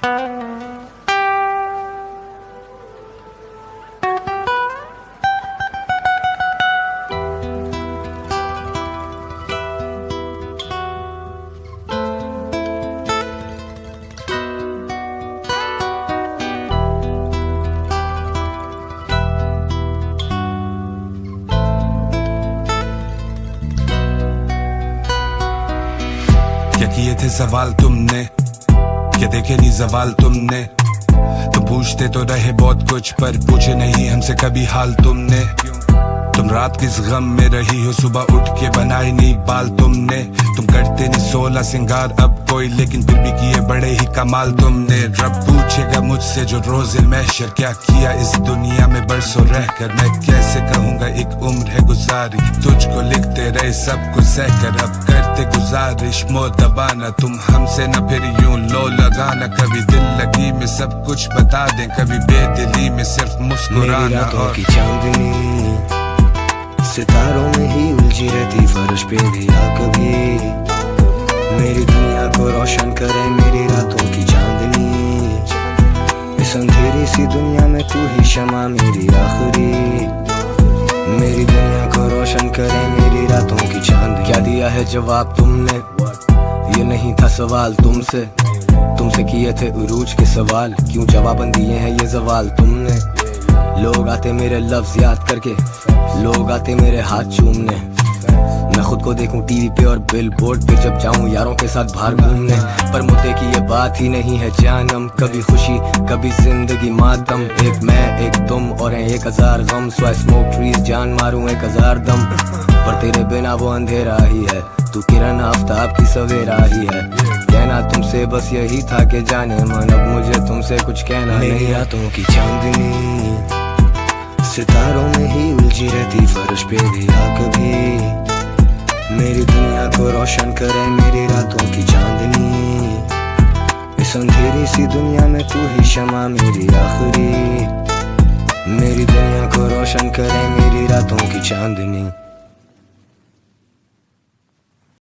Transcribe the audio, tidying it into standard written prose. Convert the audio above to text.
क्या किए थे सवाल तुमने, क्या देखे नहीं सवाल तुमने। तो पूछते तो रहे बहुत कुछ पर पूछे नहीं हमसे कभी हाल तुमने। तुम रात किस गम में रही हो, सुबह उठ के बनाए नहीं बाल तुमने। तुम करते नहीं 16 सिंगार अब कोई, लेकिन फिर भी किए बड़े ही कमाल तुमने। रब पूछेगा मुझसे जो रोज़े महशर, क्या किया इस दुनिया में बरसों रहकर। मैं कैसे कहूँगा एक उम्र है गुजारी, तुझको लिखते रहे सब कुछ सहकर। अब करते गुजारिश मो दबाना, तुम हमसे न फिर यूं लो लगाना। कभी दिल लगी में सब कुछ बता दें, कभी बेदिली में सिर्फ मुस्कुराना। और की चांदनी सितारों में ही उलझी रहती, फर्श पे भी आ कभी। मेरी दुनिया को रोशन करे मेरी रातों की चांदनी। इस अंधेरी सी दुनिया में तू ही शमा मेरी आखिरी। मेरी दुनिया को रोशन करे मेरी रातों की चांदनी। क्या दिया है जवाब तुमने, ये नहीं था सवाल तुमसे। तुमसे किए थे उरूज के सवाल, क्यों जवाबन दिए हैं ये सवाल तुमने। लोग आते मेरे लफ्ज याद करके, लोग आते मेरे हाथ चूमने। मैं खुद को देखूं टीवी पे और बिल बोर्ड पे, जब जाऊं यारों के साथ बाहर घूमने। पर मुद्दे की ये बात ही नहीं है जानम, कभी खुशी कभी जिंदगी मातम। एक मैं एक तुम और 1000 गम, सो आई स्मोक ट्रीज जान मारूं 1000 दम। पर तेरे बिना वो अंधेरा ही है, तू किरण आफ्ताब की सवेरा ही है। कहना तुमसे बस यही था कि जाने मन, अब मुझे तुमसे कुछ कहना नहीं। मेरी रातों की चांदनी सितारों में ही उलझी रहती, फर्श पे भी आ कभी। मेरी दुनिया को रोशन करे मेरी रातों की चांदनी। इस अंधेरी सी दुनिया में तू ही शमा मेरी आखिरी। मेरी दुनिया को रोशन करे मेरी रातों की चांदनी।